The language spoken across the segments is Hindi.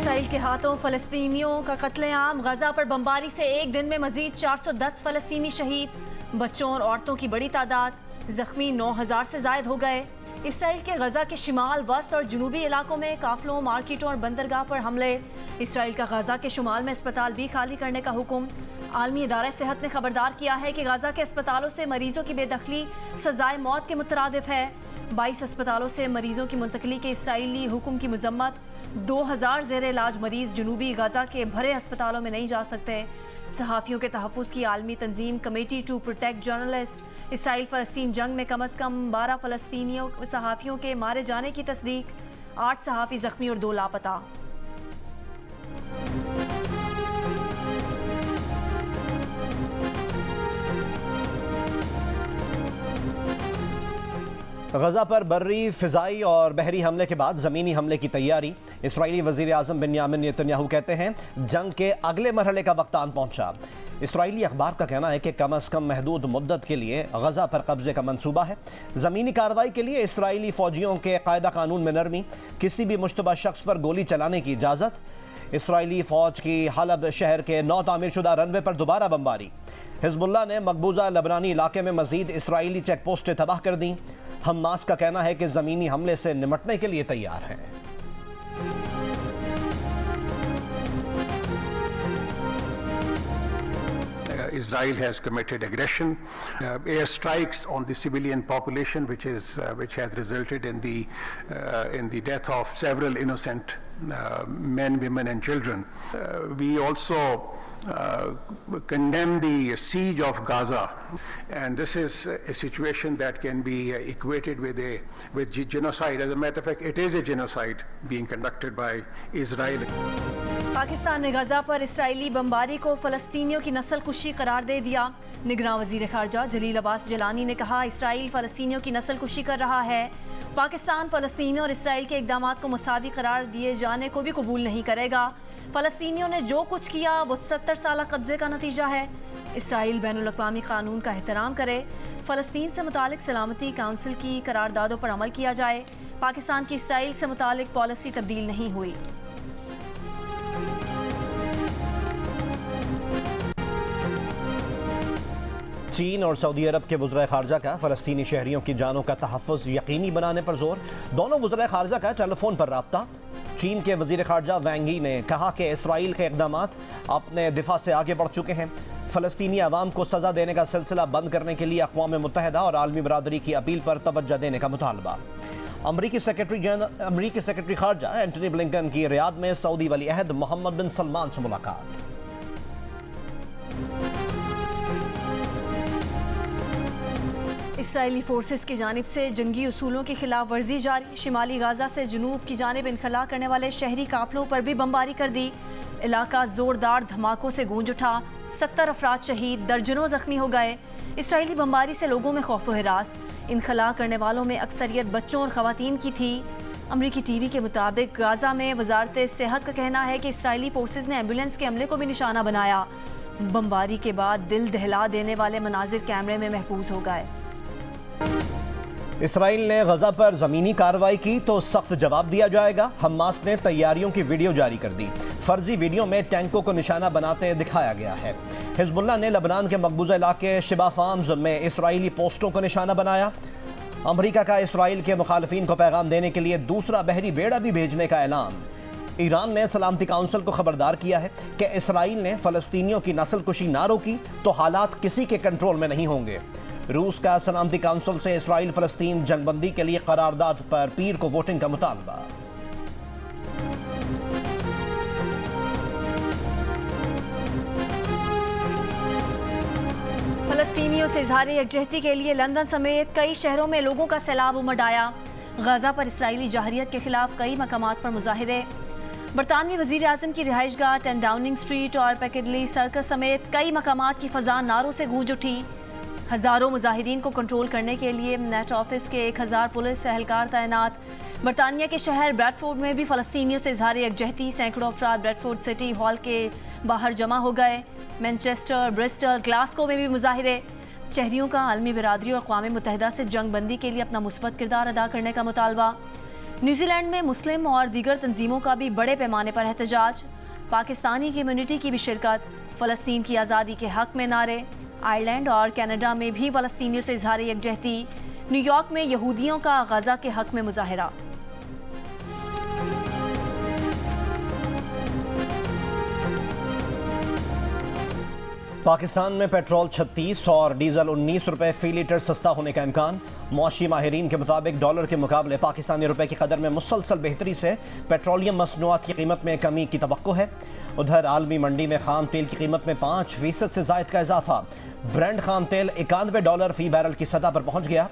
इसराइल के हाथों फ़लस्तीनियों का कत्लेआम। गजा पर बमबारी से एक दिन में मजीद 410 फ़लस्तीनी शहीद, बच्चों और औरतों की बड़ी तादाद, जख्मी 9000 से जायद हो गए। इसराइल के गजा के शिमाल, वस्त और जनूबी इलाकों में काफिलों, मार्केटों और बंदरगाह पर हमले। इसराइल का गजा के शुमाल में अस्पताल भी खाली करने का हुक्म। आलमी इदारा सेहत ने खबरदार किया है कि गजा के अस्पतालों से मरीजों की बेदखली सजाए मौत के मुतरादिफ है। 22 अस्पतालों से मरीजों की मुंतकली के इसराइली हुक्म की मजम्मत। 2000 ज़ेर इलाज मरीज जनूबी गजा के भरे अस्पतालों में नहीं जा सकते। सहाफ़ियों के तहफ़्फ़ुज़ की आलमी तंजीम committee to protect journalist. Israel फ़लस्तीन जंग में कम अज़ कम 12 फ़लस्तीनियों सहाफ़ियों के मारे जाने की तस्दीक। 8 सहाफ़ी ज़ख्मी और 2 लापता। गजा पर बर्री, फ़िज़ाई और बहरी हमले के बाद ज़मीनी हमले की तैयारी। इसराइली वज़ीर आज़म बिन्यामिन नेतन्याहू कहते हैं जंग के अगले मरहले का वक्त आन पहुँचा। इसराइली अखबार का कहना है कि कम अज़ कम महदूद मुद्दत के लिए गजा पर कब्जे का मंसूबा है। ज़मीनी कार्रवाई के लिए इसराइली फ़ौजियों के कायदा कानून में नरमी, किसी भी मुश्तबा शख्स पर गोली चलाने की इजाज़त। इसराइली फ़ौज की हलब शहर के नौ तामीरशुदा रनवे पर दोबारा बमबारी। हिज़्बुल्लाह ने मकबूजा लबनानी इलाके में मज़ीद इसराइली चेक पोस्टें तबाह कर दी। हमास का कहना है कि ज़मीनी हमले से निमटने के लिए तैयार है। Israel has committed aggression, airstrikes on the civilian population, which has resulted in the death of several innocent men, women, and children. We also condemn the siege of Gaza, and this is a situation that can be equated with genocide. As a matter of fact, it is a genocide being conducted by Israel. Pakistan ने गजा पर इसराइली बमबारी को फ़लस्तीनियों की नस्ल कुशी करार दे दिया। निगरान वज़ीर ख़ारजा जलील अब्बास जलानी ने कहा इसराइल फ़लस्तीनियों की नस्ल कुशी कर रहा है। पाकिस्तान फ़लस्तीनियों और इसराइल के इक़दामात को मुसावी करार दिए जाने को भी कबूल नहीं करेगा। फ़लस्तीनियों ने जो कुछ किया वो 70 साल कब्ज़े का नतीजा है। इसराइल बैनुल-अक़वामी कानून का एहतराम करे। फ़लस्तीन से मुतालिक सलामती काउंसिल की करारदादों पर अमल किया जाए। पाकिस्तान की इसराइल से मुतालिक पॉलिसी तब्दील नहीं हुई। चीन और सऊदी अरब के वज़ीर ख़ारजा का फ़लस्तीनी शहरियों की जानों का तहफ़्फ़ुज़ यकीनी बनाने पर जोर। दोनों वज़ीर ख़ारजा का टेलीफोन पर रब्ता। चीन के वज़ीर ख़ारजा वैंग यी ने कहा कि इसराइल के इक़दामात अपने दिफा से आगे बढ़ चुके हैं। फ़लस्तीनी अवाम को सज़ा देने का सिलसिला बंद करने के लिए अक़वाम मुत्तहिदा और आलमी बरादरी की अपील पर तवज्जो देने का मुतालबा। अमरीकी सेक्रेटरी ख़ारजा एंटनी ब्लिंकन की रियाद में सऊदी वली अहद मोहम्मद बिन सलमान से मुलाकात। इसराइली फोर्सेस की जानिब से जंगी उसूलों की खिलाफ वर्जी जारी। शिमाली गाजा से जनूब की जानिब इनखला करने वाले शहरी काफिलों पर भी बमबारी कर दी। इलाका जोरदार धमाकों से गूंज उठा। 70 अफराद शहीद, दर्जनों जख्मी हो गए। इसराइली बमबारी से लोगों में खौफ व हिरास। इनखला करने वालों में अक्सरियत बच्चों और खवातीन की थी। अमरीकी टीवी के मुताबिक गाजा में वजारत सेहत का कहना है कि इसराइली फोर्सेस ने एम्बुलेंस के अमले को भी निशाना बनाया। बमबारी के बाद दिल दहला देने वाले मनाजिर कैमरे में महफूज हो गए। इसराइल ने गजा पर ज़मीनी कार्रवाई की तो सख्त जवाब दिया जाएगा। हमास ने तैयारियों की वीडियो जारी कर दी। फर्जी वीडियो में टैंकों को निशाना बनाते दिखाया गया है। हिज़्बुल्लाह ने लबनान के मकबूजा इलाके शिबा फार्म्स में इसराइली पोस्टों को निशाना बनाया। अमरीका का इसराइल के मुखालिफिन को पैगाम देने के लिए दूसरा बहरी बेड़ा भी भेजने का ऐलान। ईरान ने सलामती काउंसिल को खबरदार किया है कि इसराइल ने फ़लस्तीनियों की नस्ल कुशी ना रोकी तो हालात किसी के कंट्रोल में नहीं होंगे। रूस का सलामती काउंसिल से इसराइल फ़लस्तीन जंगबंदी के लिए करारदाद पर पीर को वोटिंग का मुतालबा। फ़लस्तीनियों से इज़हार यकजहती के लिए लंदन समेत कई शहरों में लोगों का सैलाब उमड़ आया। गजा पर इसराइली जाहिरियत के खिलाफ कई मकामात पर मुजाहिरे। बरतानवी वज़ीर आज़म की रिहाइशगाह 10 डाउनिंग स्ट्रीट और पैकेडली सर्कस समेत कई मकामात की फ़ज़ा नारों से गूंज उठी। हज़ारों मुजाहिरीन को कंट्रोल करने के लिए नेट ऑफिस के 1000 पुलिस एहलकार तैनात। बरतानिया के शहर ब्रैडफोर्ड में भी फ़लस्तीनियों से इज़हार यकजहती। सैकड़ों अफराद ब्रैडफोर्ड सिटी हॉल के बाहर जमा हो गए। मैनचेस्टर, ब्रिस्टल, ग्लासगो में भी मुजाहिरे। शहरियों का आलमी बरादरी और अक़वाम मुत्तहिदा से जंग बंदी के लिए अपना मुस्बत किरदार अदा करने का मुतालबा। न्यूजीलैंड में मुस्लिम और दीगर तंजीमों का भी बड़े पैमाने पर एहतजाज। पाकिस्तानी कम्युनिटी की भी शिरकत। फ़लस्तीन की आज़ादी के हक में नारे। आयरलैंड और कनाडा में भी फ़लस्तीनियों से इजहार यकजहती। न्यूयॉर्क में यहूदियों का गजा के हक में मुजाहरा। पाकिस्तान में पेट्रोल 36 और डीजल 19 रुपए फी लीटर सस्ता होने का इम्कान। मौशी माहिरीन के मुताबिक डॉलर के मुकाबले पाकिस्तानी रुपए की कदर में मुसलसल बेहतरी से पेट्रोलियम मसनूआत की कीमत में कमी की तवक्को है। उधर आलमी मंडी में खाम तेल की कीमत में 5% से जायद का इजाफा। ब्रेंड खाम तेल $91 फी बैरल की सतह पर पहुंच गया।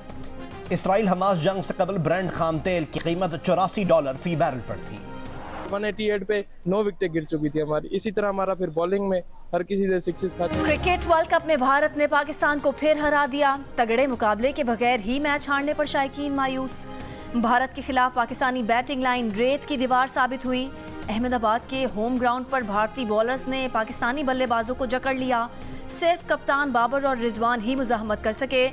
इसराइल हमास जंग से कबल ब्रेंड खाम तेल की कीमत $84 फी बैरल पर थी। 188 पे 9 विकेटें गिर चुकी थी हमारी। इसी तरह हमारा फिर बॉलिंग में हर किसी से सिक्सेस खाते। क्रिकेट वर्ल्ड कप में भारत ने पाकिस्तान को फिर हरा दिया। तगड़े मुकाबले के बगैर ही मैच हारने पर शायकीन मायूस। भारत के खिलाफ पाकिस्तानी बैटिंग लाइन रेत की दीवार साबित हुई। अहमदाबाद के होम ग्राउंड पर भारतीय बॉलर्स ने पाकिस्तानी बल्लेबाजों को जकड़ लिया। सिर्फ कप्तान बाबर और रिजवान ही मुजाहमत कर सके।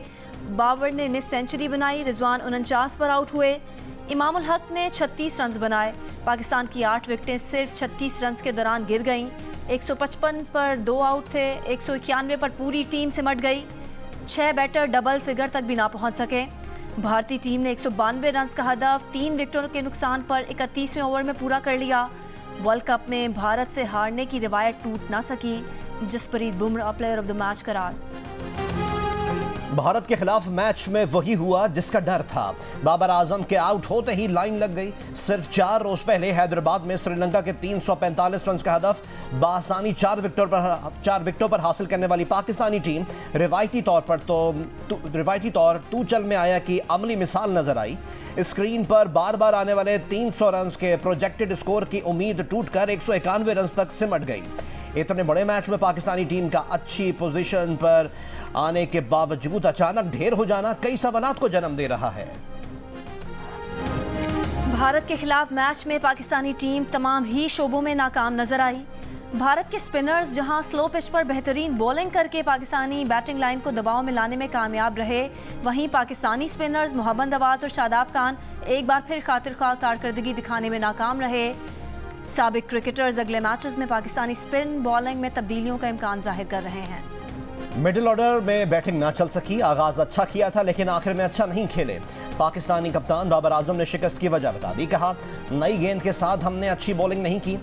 बाबर ने 19 सेंचुरी बनाई, रिजवान 49 पर आउट हुए। इमामुल हक ने 36 रन बनाए। पाकिस्तान की 8 विकेटें सिर्फ 36 रन के दौरान गिर गईं। 155 पर 2 आउट थे। 191 पर पूरी टीम सिमट गई। 6 बैटर डबल फिगर तक भी ना पहुंच सके। भारतीय टीम ने 192 रन का हदफ 3 विकेटों के नुकसान पर 31वें ओवर में पूरा कर लिया। वर्ल्ड कप में भारत से हारने की रिवायत टूट ना सकी। Jasprit Bumrah player of the match करार। भारत के खिलाफ मैच में वही हुआ जिसका डर था। बाबर आजम के आउट होते ही लाइन लग गई। सिर्फ 4 रोज पहले हैदराबाद में श्रीलंका के 345 रन का हदफ बासानी 4 विकेटों पर हासिल करने वाली पाकिस्तानी टीम रिवायती तौर तूचल में आया कि अमली मिसाल नजर आई। स्क्रीन पर बार बार आने वाले 300 रन के प्रोजेक्टेड स्कोर की उम्मीद टूटकर 191 रन तक सिमट गई। इतने बड़े मैच में पाकिस्तानी टीम का अच्छी पोजीशन पर आने के बावजूद अचानक ढेर हो जाना कई सवालात को जन्म दे रहा है। भारत के खिलाफ मैच में पाकिस्तानी टीम तमाम ही शोबों में नाकाम नजर आई। भारत के स्पिनर्स जहां स्लो पिच पर बेहतरीन बॉलिंग करके पाकिस्तानी बैटिंग लाइन को दबाव में लाने में कामयाब रहे, वहीं पाकिस्तानी स्पिनर्स मोहम्मद नवाज और शादाब खान एक बार फिर खातिरख्वाह कारकर्दगी दिखाने में नाकाम रहे। साबिक क्रिकेटर्स अगले मैचेस में पाकिस्तानी स्पिन बॉलिंग में तब्दीलियों का इम्कान जाहिर कर रहे हैं। मिडिल ऑर्डर में बैटिंग ना चल सकी। आगाज अच्छा किया था लेकिन आखिर में अच्छा नहीं खेले। पाकिस्तानी कप्तान बाबर आजम ने शिकस्त की वजह बता दी। कहा, नई गेंद के साथ हमने अच्छी बॉलिंग नहीं की।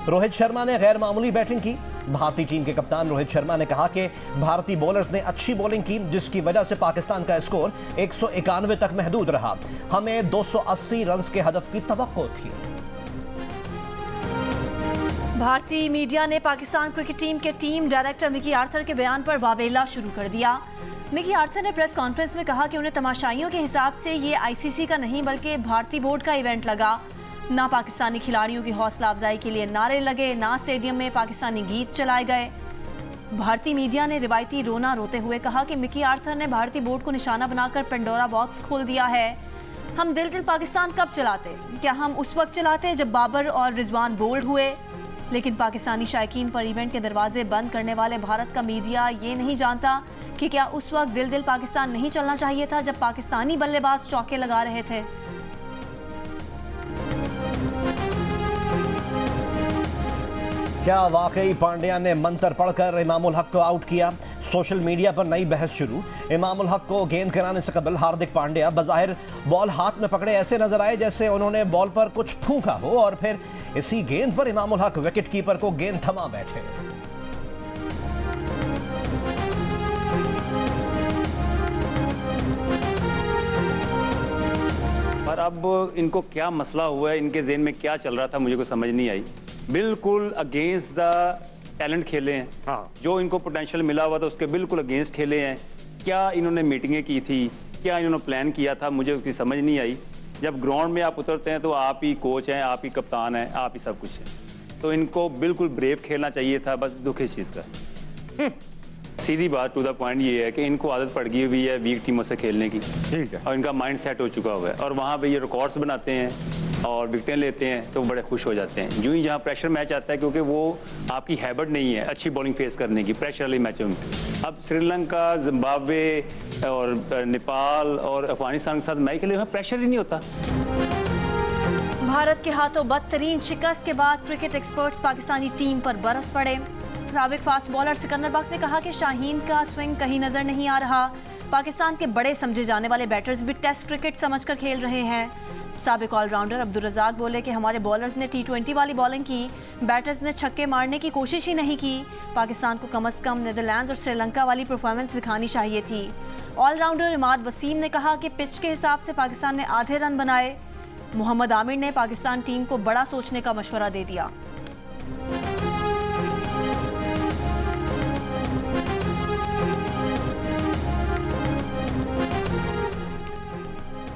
रोहित शर्मा ने गैर मामूली बैटिंग की। भारतीय टीम के कप्तान रोहित शर्मा ने कहा कि भारतीय बॉलर्स ने अच्छी बॉलिंग की जिसकी वजह से पाकिस्तान का स्कोर 191 तक महदूद रहा। हमें 280 रन के हदफ की तवक्को थी। भारतीय मीडिया ने पाकिस्तान क्रिकेट टीम के टीम डायरेक्टर मिकी आर्थर के बयान पर वावेला शुरू कर दिया। मिकी आर्थर ने प्रेस कॉन्फ्रेंस में कहा कि उन्हें तमाशाइयों के हिसाब से ये आईसीसी का नहीं बल्कि भारतीय बोर्ड का इवेंट लगा। ना पाकिस्तानी खिलाड़ियों की हौसला अफजाई के लिए नारे लगे, ना स्टेडियम में पाकिस्तानी गीत चलाए गए। भारतीय मीडिया ने रिवायती रोना रोते हुए कहा कि मिकी आर्थर ने भारतीय बोर्ड को निशाना बनाकर पेंडोरा बॉक्स खोल दिया है। हम दिल दिल पाकिस्तान कब चलाते? क्या हम उस वक्त चलाते जब बाबर और रिजवान बोल्ड हुए? लेकिन पाकिस्तानी शायकीन पर इवेंट के दरवाजे बंद करने वाले भारत का मीडिया ये नहीं जानता कि क्या उस वक्त दिल दिल पाकिस्तान नहीं चलना चाहिए था जब पाकिस्तानी बल्लेबाज चौके लगा रहे थे। क्या वाकई पांड्या ने मंत्र पढ़कर इमामुल हक को आउट किया? सोशल मीडिया पर नई बहस शुरू। इमामुल हक को गेंद कराने से कबल हार्दिक पांड्या बज़ाहिर बॉल हाथ में पकड़े ऐसे नजर आए जैसे उन्होंने बॉल पर कुछ फूंका हो और फिर इसी गेंद पर इमामुल हक विकेट कीपर को गेंद थमा बैठे। और अब इनको क्या मसला हुआ है, इनके ज़हन में क्या चल रहा था, मुझे को समझ नहीं आई। बिल्कुल अगेंस्ट द टैलेंट खेले हैं। हाँ, जो इनको पोटेंशियल मिला हुआ था उसके बिल्कुल अगेंस्ट खेले हैं। क्या इन्होंने मीटिंगें की थी, क्या इन्होंने प्लान किया था, मुझे उसकी समझ नहीं आई। जब ग्राउंड में आप उतरते हैं तो आप ही कोच हैं, आप ही कप्तान हैं, आप ही सब कुछ हैं। तो इनको बिल्कुल ब्रेव खेलना चाहिए था। बस दुख इस चीज़ का। सीधी बात टू द पॉइंट ये है कि इनको आदत पड़ गई हुई है वीक टीमों से खेलने की। ठीक है। और इनका माइंड सेट हो चुका हुआ है और वहाँ पे ये रिकॉर्ड्स बनाते हैं और विकेटें लेते हैं तो बड़े खुश हो जाते हैं। यूँ ही जहाँ प्रेशर मैच आता है, क्योंकि वो आपकी हैबिट नहीं है अच्छी बॉलिंग फेस करने की प्रेशर वाले मैचों में। अब श्रीलंका, जिम्बाब्वे और नेपाल और अफगानिस्तान के साथ मैच खेले, वहाँ प्रेशर ही नहीं होता। भारत के हाथों बदतरीन शिकस्त के बाद क्रिकेट एक्सपर्ट्स पाकिस्तानी टीम पर बरस पड़े। साबिक फास्ट बॉलर सिकंदर बख्श ने कहा कि शाहीन का स्विंग कहीं नजर नहीं आ रहा। पाकिस्तान के बड़े समझे जाने वाले बैटर्स भी टेस्ट क्रिकेट समझकर खेल रहे हैं। साबिक ऑलराउंडर अब्दुल रज़ाक बोले कि हमारे बॉलर्स ने T20 वाली बॉलिंग की, बैटर्स ने छक्के मारने की कोशिश ही नहीं की। पाकिस्तान को कम से कम नीदरलैंड्स और श्रीलंका वाली परफॉर्मेंस दिखानी चाहिए थी। ऑलराउंडर इमाद वसीम ने कहा कि पिच के हिसाब से पाकिस्तान ने आधे रन बनाए। मोहम्मद आमिर ने पाकिस्तान टीम को बड़ा सोचने का मशवरा दे दिया।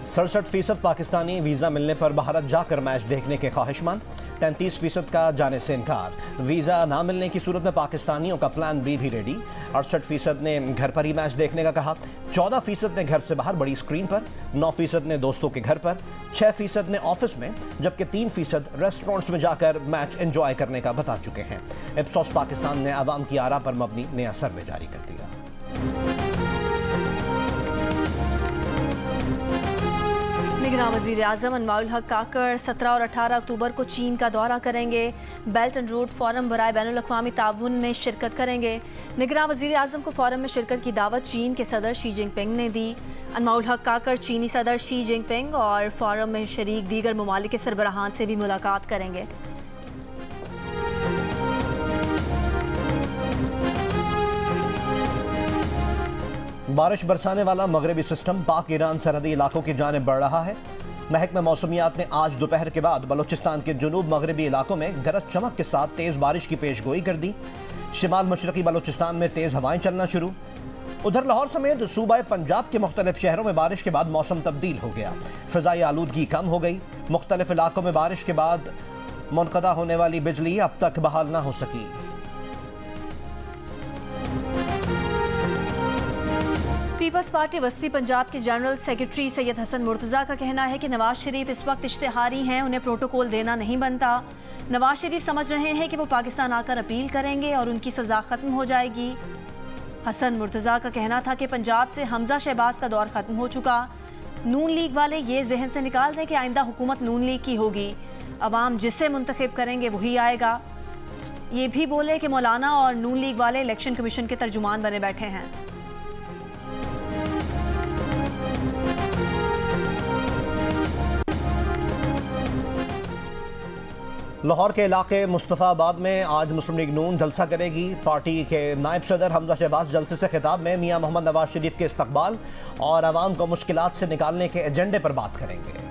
67% पाकिस्तानी वीज़ा मिलने पर भारत जाकर मैच देखने के ख्वाहिशमंद। 33% का जाने से इनकार। वीज़ा ना मिलने की सूरत में पाकिस्तानियों का प्लान बी भी रेडी। 68% ने घर पर ही मैच देखने का कहा। 14% ने घर से बाहर बड़ी स्क्रीन पर। 9% ने दोस्तों के घर पर। 6% ने ऑफिस में, जबकि 3% रेस्टोरेंट्स में जाकर मैच एंजॉय करने का बता चुके हैं। इप्सॉस पाकिस्तान ने आवाम की आरा पर मबनी नया सर्वे जारी कर दिया। निगरान वज़ीर आज़म अनवारुल हक काकड़ 17 और 18 अक्टूबर को चीन का दौरा करेंगे। बेल्ट एंड रोड फोरम बराए बैनुल अक़वामी ताउन में शिरकत करेंगे। निगरान वज़ीर आज़म को फोरम में शिरकत की दावत चीन के सदर शी जिनपिंग ने दी। अनवारुल हक काकड़ चीनी सदर शी जिनपिंग और फोरम में शरीक दीगर ममालिक के सरबराहान से भी मुलाकात करेंगे। बारिश बरसाने वाला मगरबी सिस्टम पाक ईरान सरहदी इलाकों की जानिब बढ़ रहा है। महकमा मौसमियात ने आज दोपहर के बाद बलूचिस्तान के जुनूब मगरबी इलाकों में गरज चमक के साथ तेज़ बारिश की पेशगोई कर दी। शिमाल मशरकी बलूचिस्तान में तेज़ हवाएं चलना शुरू। उधर लाहौर समेत सूबाए पंजाब के मुख्तलिफ शहरों में बारिश के बाद मौसम तब्दील हो गया। फ़िज़ाई आलूदगी कम हो गई। मुख्तलिफ इलाकों में बारिश के बाद मुनक़दा होने वाली बिजली अब तक बहाल ना हो सकी। पीपल्स पार्टी वस्ती पंजाब के जनरल सेक्रेटरी सैयद हसन मुर्तज़ा का कहना है कि नवाज शरीफ इस वक्त इश्तिहारी हैं, उन्हें प्रोटोकॉल देना नहीं बनता। नवाज शरीफ समझ रहे हैं कि वो पाकिस्तान आकर अपील करेंगे और उनकी सज़ा ख़त्म हो जाएगी। हसन मुर्तज़ा का कहना था कि पंजाब से हमजा शहबाज का दौर ख़त्म हो चुका। नून लीग वाले ये जहन से निकाल दें कि आइंदा हुकूमत नून लीग की होगी, अवाम जिसे मुंतखब करेंगे वही आएगा। ये भी बोले कि मौलाना और नून लीग वाले इलेक्शन कमीशन के तर्जुमान बने बैठे हैं। लाहौर के इलाके मुस्तफ़ाबाद में आज मुस्लिम लीग नून जलसा करेगी। पार्टी के नायब सदर हमजा शहबाज जलसे से खिताब में मियां मोहम्मद नवाज शरीफ के इस्तकबाल और आवाम को मुश्किलात से निकालने के एजेंडे पर बात करेंगे।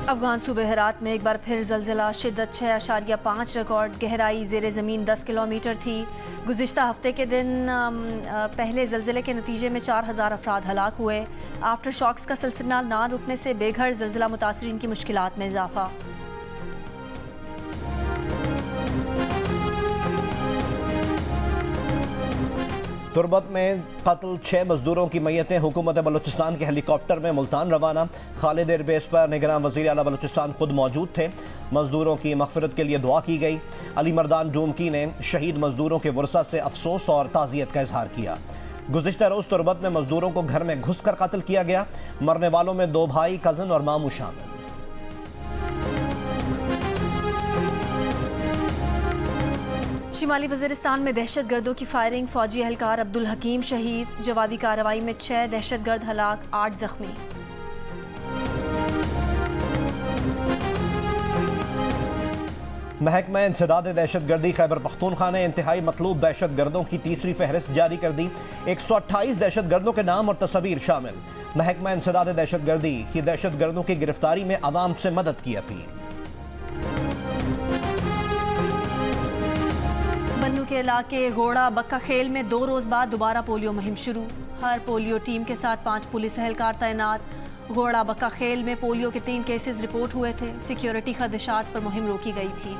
अफगान सूबे हेरात में एक बार फिर ज़लज़ला। शिद्दत 6.5 रिकॉर्ड। गहराई ज़ेरे ज़मीन 10 किलोमीटर थी। गुज़िश्ता हफ्ते के दिन पहले ज़लज़ले के नतीजे में 4000 अफराद हलाक हुए। आफ्टर शॉक्स का सिलसिला ना रुकने से बेघर ज़लज़ला मुतासरीन की मुश्किलात में इजाफा। तुरबत में कत्ल 6 मजदूरों की मैयतें हुकूमत बलूचिस्तान के हेलीकॉप्टर में मुल्तान रवाना। खालिद एयरबेस पर निगरान वज़ीर आला बलूचिस्तान खुद मौजूद थे। मजदूरों की मग़फ़िरत के लिए दुआ की गई। अली मर्दान जूमकी ने शहीद मजदूरों के वरसा से अफसोस और ताज़ियत का इजहार किया। गुज़िश्ता रोज़ तुरबत में मजदूरों को घर में घुस कर कत्ल किया गया। मरने वालों में 2 भाई, कज़न और मामू शामिल। शिमाली वज़ीरिस्तान में दहशत गर्दों की फायरिंग। फौजी एहलकार अब्दुल हकीम शहीद। जवाबी कार्रवाई में 6 दहशत गर्द हलाक, 8 जख्मी। महकमा इंसदाद दहशत गर्दी खैबर पख्तूनख्वा ने इंतहाई मतलूब दहशत गर्दों की तीसरी फहरिस्त जारी कर दी। 128 दहशत गर्दों के नाम और तस्वीर शामिल। महकमा इंसदाद दहशत गर्दी की दहशत गर्दों की गिरफ्तारी में अवाम से मदद की अपील। बन्नू के इलाके घोड़ा बक्का खेल में 2 रोज़ बाद दोबारा पोलियो मुहिम शुरू। हर पोलियो टीम के साथ 5 पुलिस एहलकार तैनात। घोड़ा बक्का खेल में पोलियो के 3 केसेस रिपोर्ट हुए थे। सिक्योरिटी खदशात पर मुहिम रोकी गई थी।